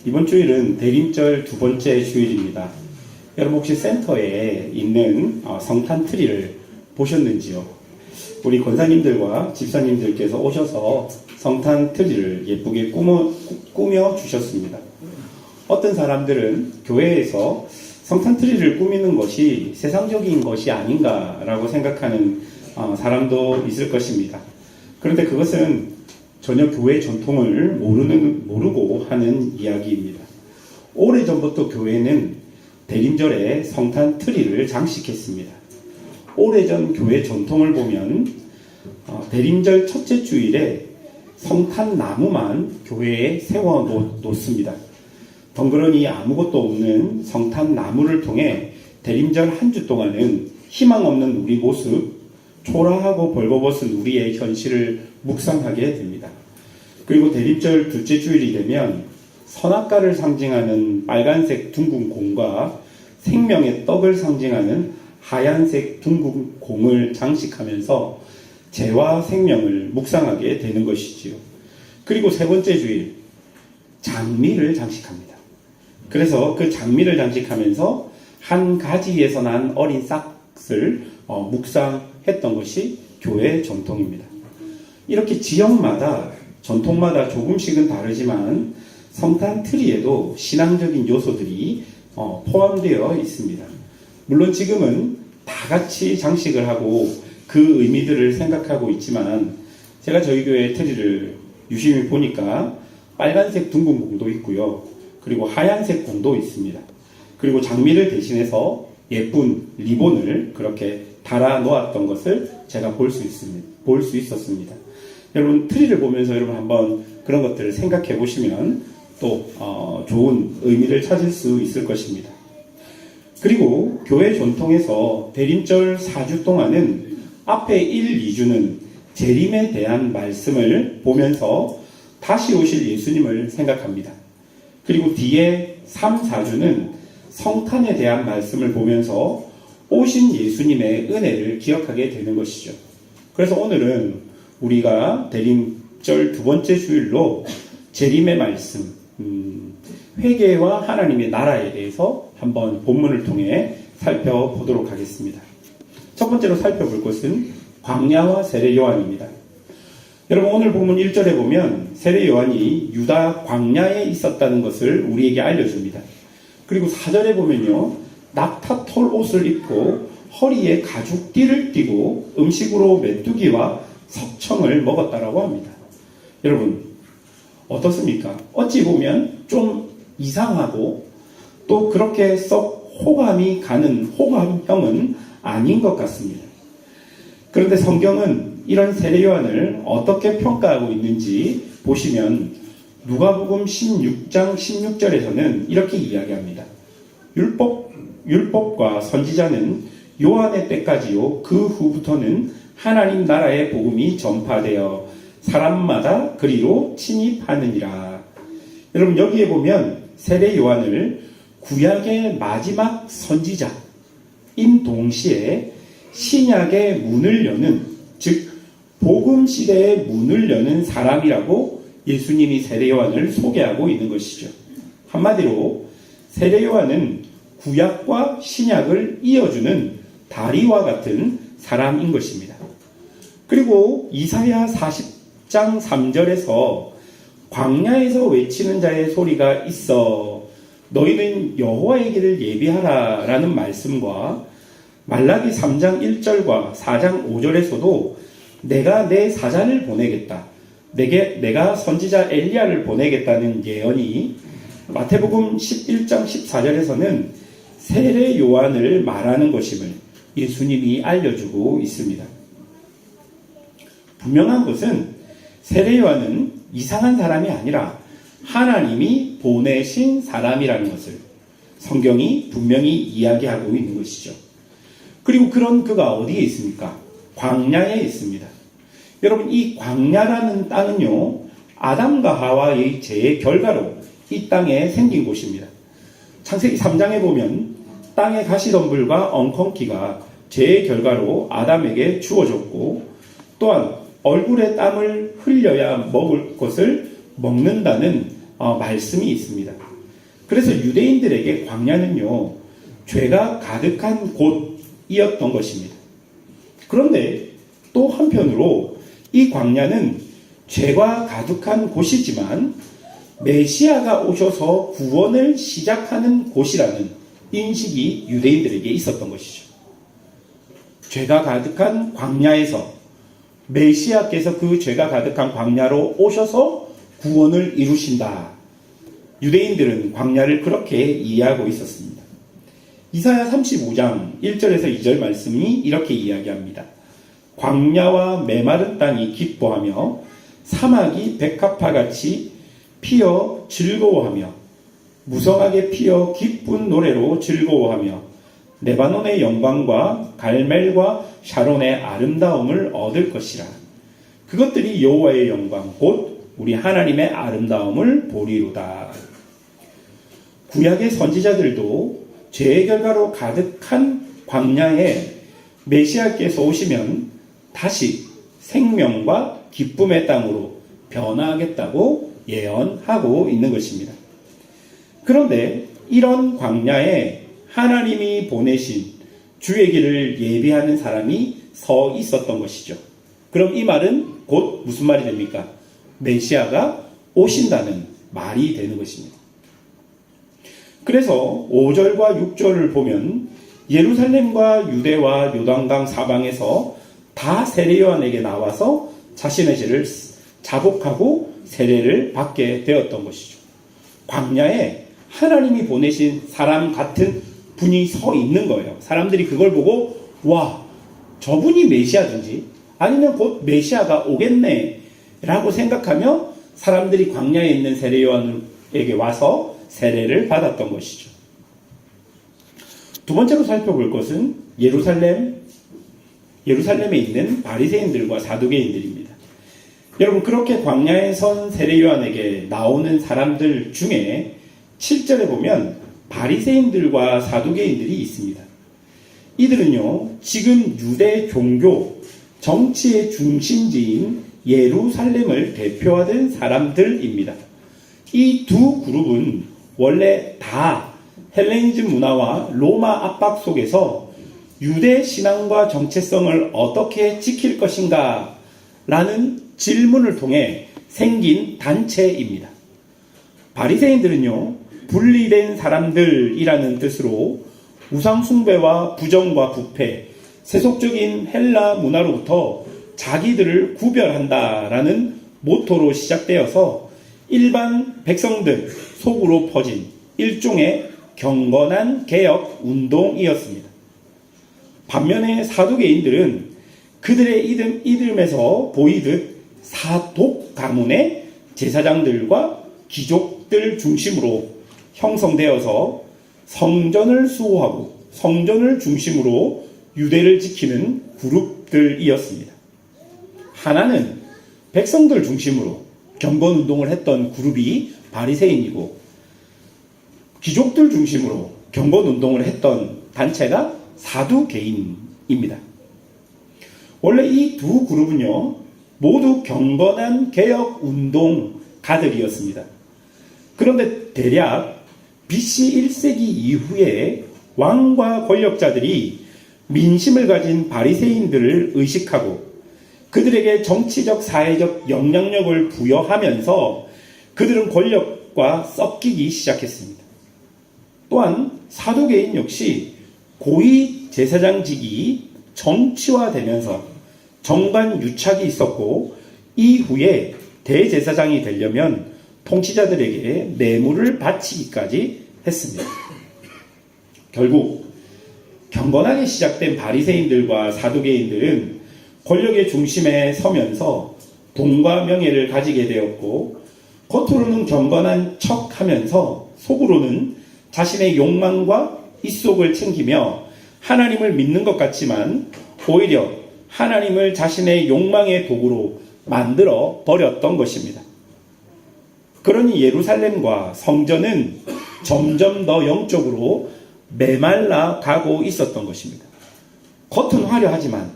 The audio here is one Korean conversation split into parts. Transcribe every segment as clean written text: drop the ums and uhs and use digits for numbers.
이번 주일은 대림절 두 번째 주일입니다. 여러분 혹시 센터에 있는 성탄 트리를 보셨는지요? 우리 권사님들과 집사님들께서 오셔서 성탄 트리를 예쁘게 꾸며 주셨습니다. 어떤 사람들은 교회에서 성탄 트리를 꾸미는 것이 세상적인 것이 아닌가라고 생각하는 사람도 있을 것입니다. 그런데 그것은 전혀 교회 전통을 모르고 하는 이야기입니다. 오래전부터 교회는 대림절에 성탄 트리를 장식했습니다. 오래전 교회 전통을 보면 대림절 첫째 주일에 성탄 나무만 교회에 세워 놓습니다. 덩그러니 아무것도 없는 성탄 나무를 통해 대림절 한 주 동안은 희망 없는 우리 모습, 초라하고 벌거벗은 우리의 현실을 묵상하게 됩니다. 그리고 대림절 둘째 주일이 되면 선악과를 상징하는 빨간색 둥근 공과 생명의 떡을 상징하는 하얀색 둥근 공을 장식하면서 죄와 생명을 묵상하게 되는 것이지요. 그리고 세 번째 주일, 장미를 장식합니다. 그래서 그 장미를 장식하면서 한 가지에서 난 어린 싹을 묵상했던 것이 교회 전통입니다. 이렇게 지역마다 전통마다 조금씩은 다르지만 성탄 트리에도 신앙적인 요소들이 포함되어 있습니다. 물론 지금은 다 같이 장식을 하고 그 의미들을 생각하고 있지만 제가 저희 교회 트리를 유심히 보니까 빨간색 둥근 공도 있고요. 그리고 하얀색 공도 있습니다. 그리고 장미를 대신해서 예쁜 리본을 그렇게 달아 놓았던 것을 제가 볼 수 있었습니다. 여러분 트리를 보면서 여러분 한번 그런 것들을 생각해 보시면 또 좋은 의미를 찾을 수 있을 것입니다. 그리고 교회 전통에서 대림절 4주 동안은 앞에 1, 2주는 재림에 대한 말씀을 보면서 다시 오실 예수님을 생각합니다. 그리고 뒤에 3, 4주는 성탄에 대한 말씀을 보면서 오신 예수님의 은혜를 기억하게 되는 것이죠. 그래서 오늘은 우리가 대림절 두 번째 주일로 재림의 말씀, 회개와 하나님의 나라에 대해서 한번 본문을 통해 살펴보도록 하겠습니다. 첫 번째로 살펴볼 것은 광야와 세례 요한입니다. 여러분 오늘 본문 1절에 보면 세례 요한이 유다 광야에 있었다는 것을 우리에게 알려줍니다. 그리고 4절에 보면요, 낙타 털 옷을 입고 허리에 가죽띠를 띠고 음식으로 메뚜기와 석청을 먹었다라고 합니다. 여러분 어떻습니까? 어찌 보면 좀 이상하고 또 그렇게 썩 호감이 가는 호감형은 아닌 것 같습니다. 그런데 성경은 이런 세례 요한을 어떻게 평가하고 있는지 보시면 누가복음 16장 16절에서는 이렇게 이야기합니다. 율법과 선지자는 요한의 때까지요, 그 후부터는 하나님 나라의 복음이 전파되어 사람마다 그리로 침입하느니라. 여러분 여기에 보면 세례 요한을 구약의 마지막 선지자인 동시에 신약의 문을 여는, 즉 복음 시대의 문을 여는 사람이라고 예수님이 세례 요한을 소개하고 있는 것이죠. 한마디로 세례 요한은 구약과 신약을 이어주는 다리와 같은 사람인 것입니다. 그리고 이사야 40장 3절에서 광야에서 외치는 자의 소리가 있어 너희는 여호와의 길을 예비하라 라는 말씀과 말라기 3장 1절과 4장 5절에서도 내가 내 사자를 보내겠다, 내가 선지자 엘리야를 보내겠다는 예언이 마태복음 11장 14절에서는 세례 요한을 말하는 것임을 예수님이 알려주고 있습니다. 분명한 것은 세례 요한은 이상한 사람이 아니라 하나님이 보내신 사람이라는 것을 성경이 분명히 이야기하고 있는 것이죠. 그리고 그런 그가 어디에 있습니까? 광야에 있습니다. 여러분 이 광야라는 땅은요, 아담과 하와의 죄의 결과로 이 땅에 생긴 곳입니다. 창세기 3장에 보면 땅의 가시덤불과 엉겅퀴가 죄의 결과로 아담에게 주어졌고, 또한 얼굴에 땀을 흘려야 먹을 것을 먹는다는 말씀이 있습니다. 그래서 유대인들에게 광야는요, 죄가 가득한 곳이었던 것입니다. 그런데 또 한편으로 이 광야는 죄가 가득한 곳이지만 메시아가 오셔서 구원을 시작하는 곳이라는 인식이 유대인들에게 있었던 것이죠. 죄가 가득한 광야에서 메시아께서 그 죄가 가득한 광야로 오셔서 구원을 이루신다. 유대인들은 광야를 그렇게 이해하고 있었습니다. 이사야 35장 1절에서 2절 말씀이 이렇게 이야기합니다. 광야와 메마른 땅이 기뻐하며 사막이 백합화같이 피어 즐거워하며 무성하게 피어 기쁜 노래로 즐거워하며 레바논의 영광과 갈멜과 샤론의 아름다움을 얻을 것이라. 그것들이 여호와의 영광 곧 우리 하나님의 아름다움을 보리로다. 구약의 선지자들도 죄의 결과로 가득한 광야에 메시아께서 오시면 다시 생명과 기쁨의 땅으로 변화하겠다고 예언하고 있는 것입니다. 그런데 이런 광야에 하나님이 보내신 주의 길을 예비하는 사람이 서 있었던 것이죠. 그럼 이 말은 곧 무슨 말이 됩니까? 메시아가 오신다는 말이 되는 것입니다. 그래서 5절과 6절을 보면 예루살렘과 유대와 요단강 사방에서 다 세례 요한에게 나와서 자신의 죄를 자복하고 세례를 받게 되었던 것이죠. 광야에 하나님이 보내신 사람 같은 분이 서 있는 거예요. 사람들이 그걸 보고 와, 저분이 메시아든지 아니면 곧 메시아가 오겠네 라고 생각하며 사람들이 광야에 있는 세례 요한에게 와서 세례를 받았던 것이죠. 두 번째로 살펴볼 것은 예루살렘에 있는 바리새인들과 사두개인들입니다. 여러분, 그렇게 광야에 선 세례 요한에게 나오는 사람들 중에 7절에 보면 바리새인들과 사두개인들이 있습니다. 이들은요, 지금 유대 종교 정치의 중심지인 예루살렘을 대표하던 사람들입니다. 이 두 그룹은 원래 다 헬레니즘 문화와 로마 압박 속에서 유대 신앙과 정체성을 어떻게 지킬 것인가 라는 질문을 통해 생긴 단체입니다. 바리새인들은요, 분리된 사람들이라는 뜻으로 우상숭배와 부정과 부패, 세속적인 헬라 문화로부터 자기들을 구별한다라는 모토로 시작되어서 일반 백성들 속으로 퍼진 일종의 경건한 개혁 운동이었습니다. 반면에 사두개인들은 그들의 이름에서 보이듯 사독 가문의 제사장들과 귀족들 중심으로 형성되어서 성전을 수호하고 성전을 중심으로 유대를 지키는 그룹들이었습니다. 하나는 백성들 중심으로 경건운동을 했던 그룹이 바리새인이고 귀족들 중심으로 경건운동을 했던 단체가 사두개인입니다. 원래 이 두 그룹은요, 모두 경건한 개혁운동가들이었습니다. 그런데 대략 BC 1세기 이후에 왕과 권력자들이 민심을 가진 바리새인들을 의식하고 그들에게 정치적, 사회적 영향력을 부여하면서 그들은 권력과 섞이기 시작했습니다. 또한 사두개인 역시 고위 제사장직이 정치화되면서 정관 유착이 있었고 이후에 대제사장이 되려면 통치자들에게 뇌물을 바치기까지 했습니다. 결국 경건하게 시작된 바리새인들과 사두개인들은 권력의 중심에 서면서 돈과 명예를 가지게 되었고 겉으로는 경건한 척하면서 속으로는 자신의 욕망과 입속을 챙기며 하나님을 믿는 것 같지만 오히려 하나님을 자신의 욕망의 도구로 만들어 버렸던 것입니다. 그러니 예루살렘과 성전은 점점 더 영적으로 메말라 가고 있었던 것입니다. 겉은 화려하지만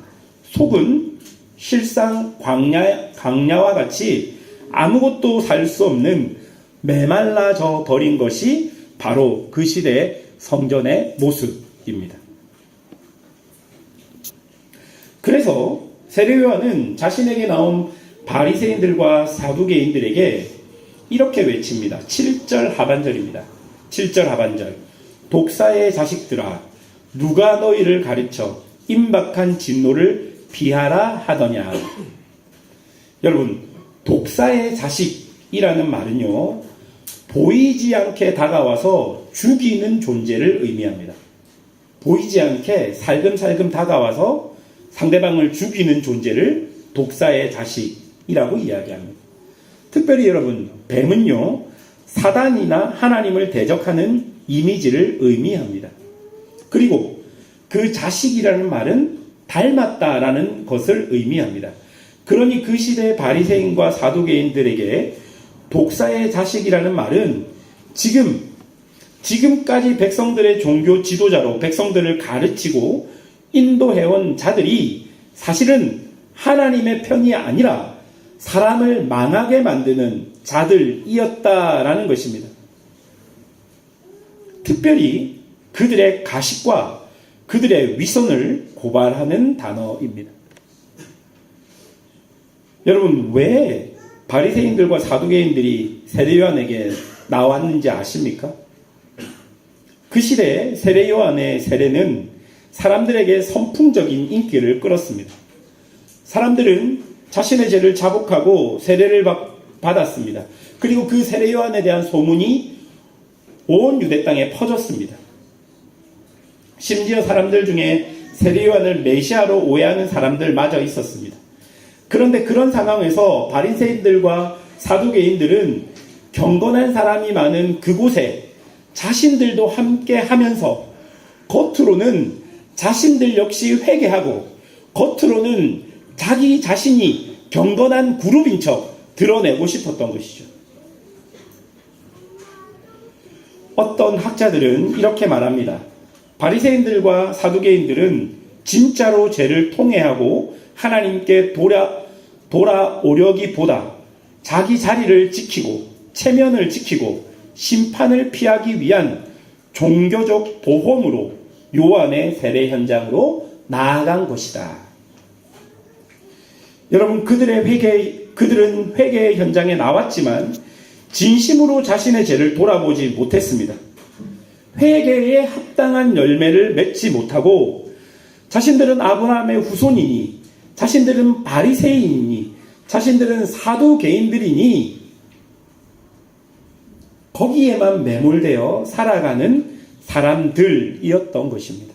속은 실상 광야와 같이 아무것도 살 수 없는 메말라져 버린 것이 바로 그 시대 성전의 모습입니다. 그래서 세례요한은 자신에게 나온 바리새인들과 사두개인들에게 이렇게 외칩니다. 7절 하반절입니다. 7절 하반절. 독사의 자식들아, 누가 너희를 가르쳐 임박한 진노를 피하라 하더냐. 여러분, 독사의 자식이라는 말은요, 보이지 않게 다가와서 죽이는 존재를 의미합니다. 보이지 않게 살금살금 다가와서 상대방을 죽이는 존재를 독사의 자식이라고 이야기합니다. 특별히 여러분, 뱀은요, 사단이나 하나님을 대적하는 이미지를 의미합니다. 그리고 그 자식이라는 말은 닮았다라는 것을 의미합니다. 그러니 그 시대의 바리새인과 사두개인들에게 독사의 자식이라는 말은 지금까지 백성들의 종교 지도자로 백성들을 가르치고 인도해온 자들이 사실은 하나님의 편이 아니라 사람을 망하게 만드는 자들이었다라는 것입니다. 특별히 그들의 가식과 그들의 위선을 고발하는 단어입니다. 여러분, 왜 바리새인들과 사두개인들이 세례요한에게 나왔는지 아십니까? 그 시대에 세례요한의 세례는 사람들에게 선풍적인 인기를 끌었습니다. 사람들은 자신의 죄를 자복하고 세례를 받았습니다. 그리고 그 세례요한에 대한 소문이 온 유대 땅에 퍼졌습니다. 심지어 사람들 중에 세례요한을 메시아로 오해하는 사람들마저 있었습니다. 그런데 그런 상황에서 바리새인들과 사두개인들은 경건한 사람이 많은 그곳에 자신들도 함께 하면서 겉으로는 자신들 역시 회개하고 겉으로는 자기 자신이 경건한 그룹인 척 드러내고 싶었던 것이죠. 어떤 학자들은 이렇게 말합니다. 바리새인들과 사두개인들은 진짜로 죄를 통회하고 하나님께 돌아오려기보다 자기 자리를 지키고 체면을 지키고 심판을 피하기 위한 종교적 보험으로 요한의 세례 현장으로 나아간 것이다. 여러분, 그들은 회개 현장에 나왔지만 진심으로 자신의 죄를 돌아보지 못했습니다. 회개에 합당한 열매를 맺지 못하고 자신들은 아브라함의 후손이니, 자신들은 바리새인이니, 자신들은 사두개인들이니 거기에만 매몰되어 살아가는 사람들이었던 것입니다.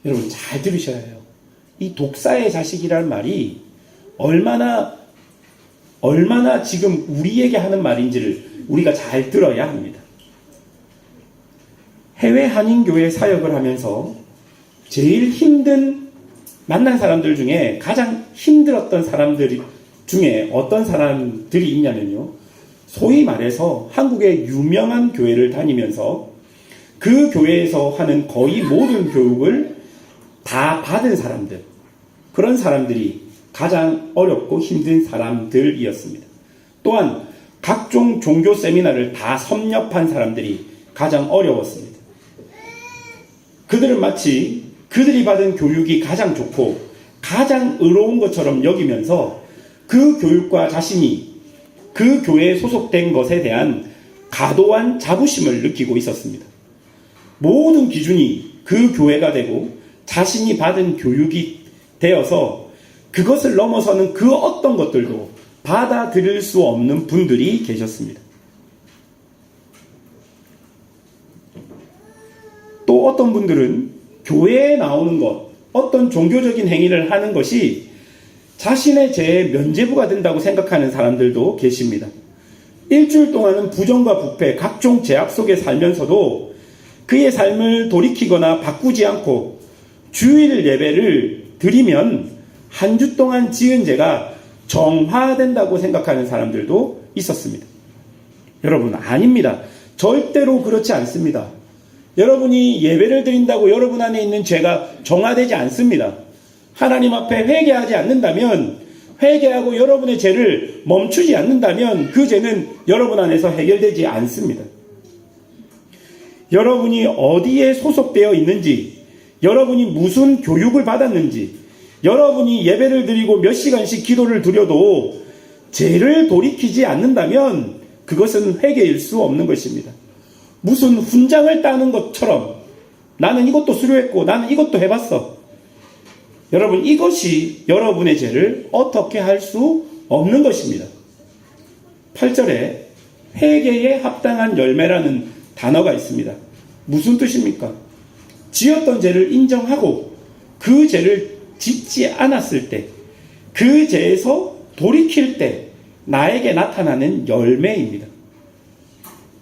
여러분, 잘 들으셔야 해요. 이 독사의 자식이라는 말이 얼마나 지금 우리에게 하는 말인지를 우리가 잘 들어야 합니다. 해외 한인교회 사역을 하면서 제일 만난 사람들 중에 가장 힘들었던 사람들 중에 어떤 사람들이 있냐면요, 소위 말해서 한국의 유명한 교회를 다니면서 그 교회에서 하는 거의 모든 교육을 다 받은 사람들, 그런 사람들이 가장 어렵고 힘든 사람들이었습니다. 또한 각종 종교 세미나를 다 섭렵한 사람들이 가장 어려웠습니다. 그들은 마치 그들이 받은 교육이 가장 좋고 가장 의로운 것처럼 여기면서 그 교육과 자신이 그 교회에 소속된 것에 대한 과도한 자부심을 느끼고 있었습니다. 모든 기준이 그 교회가 되고 자신이 받은 교육이 되어서 그것을 넘어서는 그 어떤 것들도 받아들일 수 없는 분들이 계셨습니다. 또 어떤 분들은 교회에 나오는 것, 어떤 종교적인 행위를 하는 것이 자신의 죄의 면죄부가 된다고 생각하는 사람들도 계십니다. 일주일 동안은 부정과 부패, 각종 제약 속에 살면서도 그의 삶을 돌이키거나 바꾸지 않고 주일 예배를 드리면 한 주 동안 지은 죄가 정화된다고 생각하는 사람들도 있었습니다. 여러분, 아닙니다. 절대로 그렇지 않습니다. 여러분이 예배를 드린다고 여러분 안에 있는 죄가 정화되지 않습니다. 하나님 앞에 회개하지 않는다면 회개하고 여러분의 죄를 멈추지 않는다면 그 죄는 여러분 안에서 해결되지 않습니다. 여러분이 어디에 소속되어 있는지, 여러분이 무슨 교육을 받았는지, 여러분이 예배를 드리고 몇 시간씩 기도를 드려도 죄를 돌이키지 않는다면 그것은 회개일 수 없는 것입니다. 무슨 훈장을 따는 것처럼 나는 이것도 수료했고 나는 이것도 해봤어. 여러분, 이것이 여러분의 죄를 어떻게 할 수 없는 것입니다. 8절에 회개에 합당한 열매라는 단어가 있습니다. 무슨 뜻입니까? 지었던 죄를 인정하고 그 죄를 짓지 않았을 때, 그 죄에서 돌이킬 때 나에게 나타나는 열매입니다.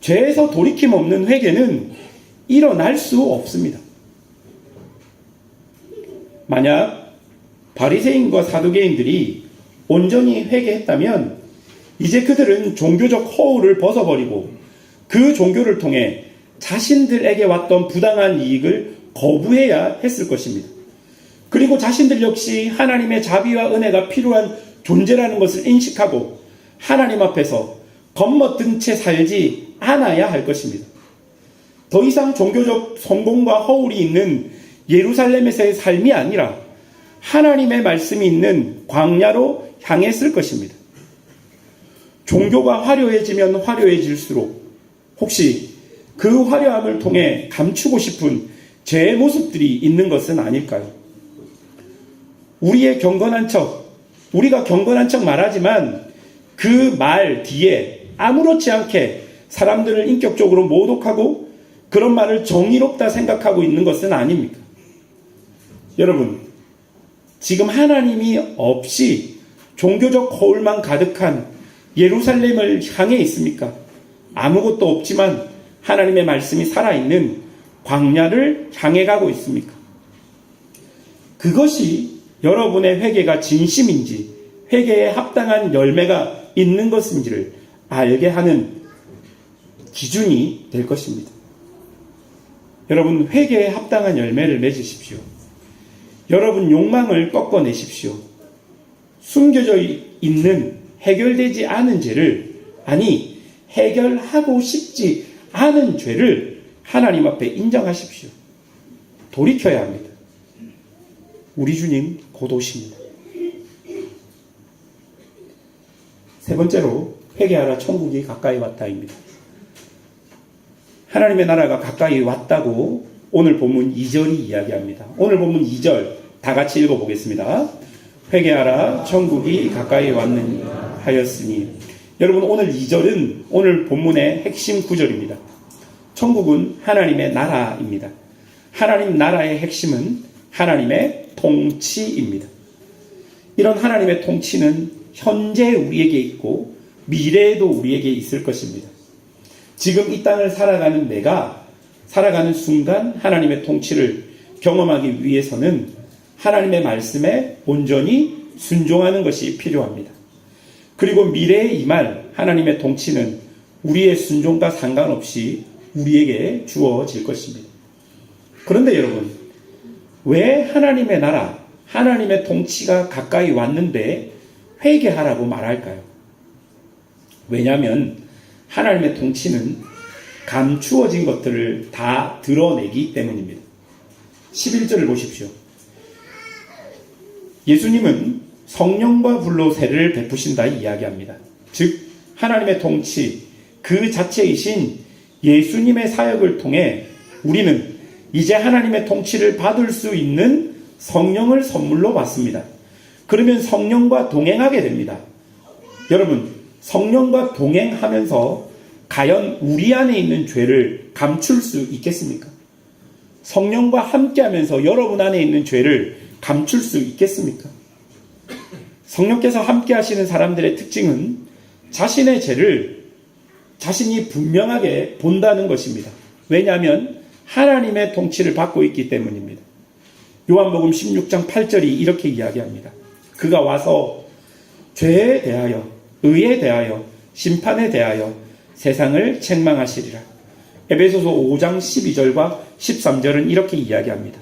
죄에서 돌이킴 없는 회개는 일어날 수 없습니다. 만약 바리새인과 사두개인들이 온전히 회개했다면 이제 그들은 종교적 허울을 벗어버리고 그 종교를 통해 자신들에게 왔던 부당한 이익을 거부해야 했을 것입니다. 그리고 자신들 역시 하나님의 자비와 은혜가 필요한 존재라는 것을 인식하고 하나님 앞에서 겉멋든 채 살지 않아야 할 것입니다. 더 이상 종교적 성공과 허울이 있는 예루살렘에서의 삶이 아니라 하나님의 말씀이 있는 광야로 향했을 것입니다. 종교가 화려해지면 화려해질수록 혹시 그 화려함을 통해 감추고 싶은 죄의 모습들이 있는 것은 아닐까요? 우리가 경건한 척 말하지만 그 말 뒤에 아무렇지 않게 사람들을 인격적으로 모독하고 그런 말을 정의롭다 생각하고 있는 것은 아닙니까? 여러분, 지금 하나님이 없이 종교적 거울만 가득한 예루살렘을 향해 있습니까? 아무것도 없지만 하나님의 말씀이 살아있는 광야를 향해 가고 있습니까? 그것이 여러분의 회개가 진심인지 회개에 합당한 열매가 있는 것인지를 알게 하는 기준이 될 것입니다. 여러분, 회개에 합당한 열매를 맺으십시오. 여러분 욕망을 꺾어내십시오. 숨겨져 있는 해결되지 않은 죄를, 아니 해결하고 싶지 않은 죄를 하나님 앞에 인정하십시오. 돌이켜야 합니다. 우리 주님 곧 오십니다. 세 번째로 회개하라, 천국이 가까이 왔다입니다. 하나님의 나라가 가까이 왔다고 오늘 본문 2절이 이야기합니다. 오늘 본문 2절 다 같이 읽어보겠습니다. 회개하라, 천국이 가까이 왔느니 하였으니. 여러분, 오늘 2절은 오늘 본문의 핵심 구절입니다. 천국은 하나님의 나라입니다. 하나님 나라의 핵심은 하나님의 통치입니다. 이런 하나님의 통치는 현재 우리에게 있고 미래에도 우리에게 있을 것입니다. 지금 이 땅을 살아가는 내가 살아가는 순간 하나님의 통치를 경험하기 위해서는 하나님의 말씀에 온전히 순종하는 것이 필요합니다. 그리고 미래에 임할 하나님의 통치는 우리의 순종과 상관없이 우리에게 주어질 것입니다. 그런데 여러분, 왜 하나님의 나라, 하나님의 통치가 가까이 왔는데 회개하라고 말할까요? 왜냐하면 하나님의 통치는 감추어진 것들을 다 드러내기 때문입니다. 11절을 보십시오. 예수님은 성령과 불로 세례를 베푸신다 이야기합니다. 즉 하나님의 통치 그 자체이신 예수님의 사역을 통해 우리는 이제 하나님의 통치를 받을 수 있는 성령을 선물로 받습니다. 그러면 성령과 동행하게 됩니다. 여러분, 성령과 동행하면서 과연 우리 안에 있는 죄를 감출 수 있겠습니까? 성령과 함께하면서 여러분 안에 있는 죄를 감출 수 있겠습니까? 성령께서 함께 하시는 사람들의 특징은 자신의 죄를 자신이 분명하게 본다는 것입니다. 왜냐하면 하나님의 통치를 받고 있기 때문입니다. 요한복음 16장 8절이 이렇게 이야기합니다. 그가 와서 죄에 대하여, 의에 대하여, 심판에 대하여 세상을 책망하시리라. 에베소서 5장 12절과 13절은 이렇게 이야기합니다.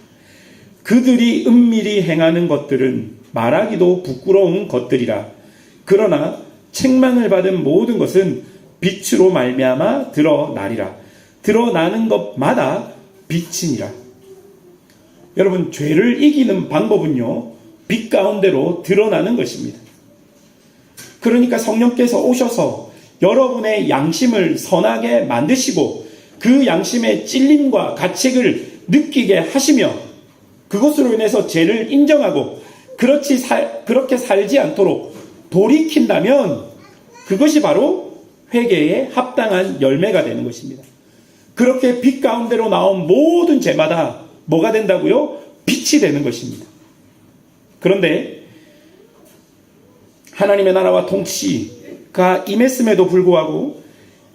그들이 은밀히 행하는 것들은 말하기도 부끄러운 것들이라. 그러나 책망을 받은 모든 것은 빛으로 말미암아 드러나리라. 드러나는 것마다 빛이니라. 여러분, 죄를 이기는 방법은요, 빛 가운데로 드러나는 것입니다. 그러니까 성령께서 오셔서 여러분의 양심을 선하게 만드시고 그 양심의 찔림과 가책을 느끼게 하시며 그것으로 인해서 죄를 인정하고 그렇게 살지 않도록 돌이킨다면 그것이 바로 회개에 합당한 열매가 되는 것입니다. 그렇게 빛 가운데로 나온 모든 죄마다 뭐가 된다고요? 빛이 되는 것입니다. 그런데 하나님의 나라와 통치가 임했음에도 불구하고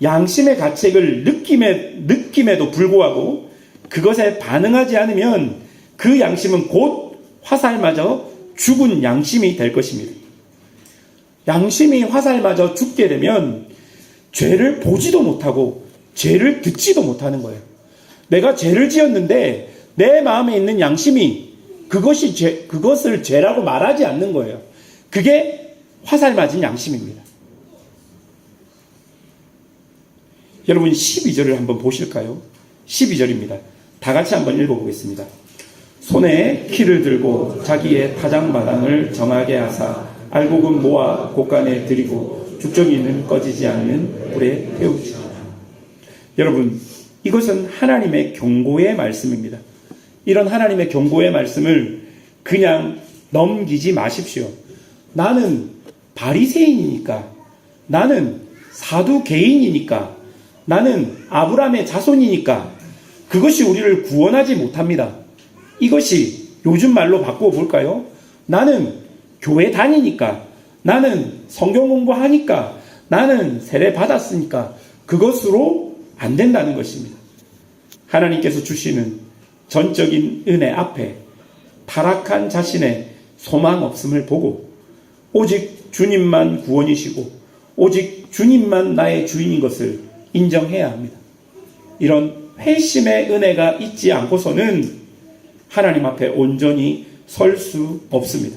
양심의 가책을 느낌에도 불구하고 그것에 반응하지 않으면 그 양심은 곧 화살맞아 죽은 양심이 될 것입니다. 양심이 화살맞아 죽게 되면 죄를 보지도 못하고 죄를 듣지도 못하는 거예요. 내가 죄를 지었는데 내 마음에 있는 양심이 그것을 죄라고 말하지 않는 거예요. 그게 화살맞은 양심입니다. 여러분 12절을 한번 보실까요? 12절입니다. 다 같이 한번 읽어보겠습니다. 손에 키를 들고 자기의 타작마당을 정하게 하사 알곡은 모아 곳간에 들이고 죽정이는 꺼지지 않는 불에 태우시라. 여러분, 이것은 하나님의 경고의 말씀입니다. 이런 하나님의 경고의 말씀을 그냥 넘기지 마십시오. 나는 바리새인이니까, 나는 사두개인이니까, 나는 아브라함의 자손이니까 그것이 우리를 구원하지 못합니다. 이것이 요즘 말로 바꾸어 볼까요? 나는 교회 다니니까, 나는 성경 공부하니까, 나는 세례 받았으니까 그것으로 안 된다는 것입니다. 하나님께서 주시는 전적인 은혜 앞에 타락한 자신의 소망 없음을 보고 오직 주님만 구원이시고 오직 주님만 나의 주인인 것을 인정해야 합니다. 이런 회심의 은혜가 있지 않고서는 하나님 앞에 온전히 설 수 없습니다.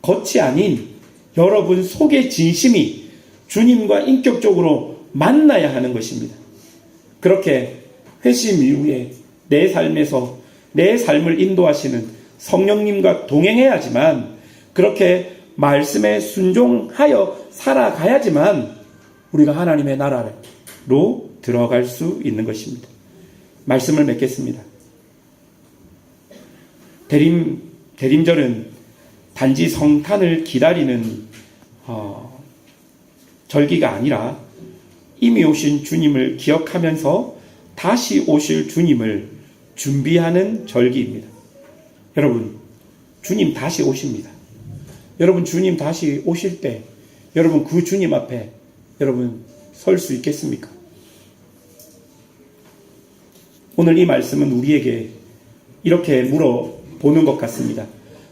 겉이 아닌 여러분 속의 진심이 주님과 인격적으로 만나야 하는 것입니다. 그렇게 회심 이후에 내 삶에서 내 삶을 인도하시는 성령님과 동행해야지만, 그렇게 말씀에 순종하여 살아가야지만 우리가 하나님의 나라로 들어갈 수 있는 것입니다. 말씀을 맺겠습니다. 대림절은 단지 성탄을 기다리는 절기가 아니라 이미 오신 주님을 기억하면서 다시 오실 주님을 준비하는 절기입니다. 여러분, 주님 다시 오십니다. 여러분, 주님 다시 오실 때 여러분 그 주님 앞에 여러분 설 수 있겠습니까? 오늘 이 말씀은 우리에게 이렇게 물어보는 것 같습니다.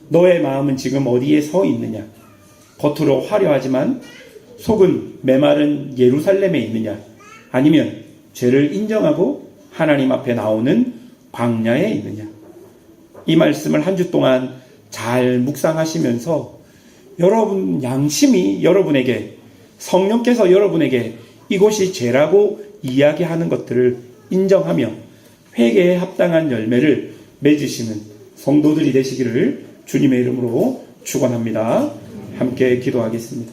너의 마음은 지금 어디에 서 있느냐? 겉으로 화려하지만 속은 메마른 예루살렘에 있느냐? 아니면 죄를 인정하고 하나님 앞에 나오는 광야에 있느냐? 이 말씀을 한 주 동안 잘 묵상하시면서 여러분 양심이 여러분에게, 성령께서 여러분에게 이것이 죄라고 이야기하는 것들을 인정하며 회개에 합당한 열매를 맺으시는 성도들이 되시기를 주님의 이름으로 축원합니다. 함께 기도하겠습니다.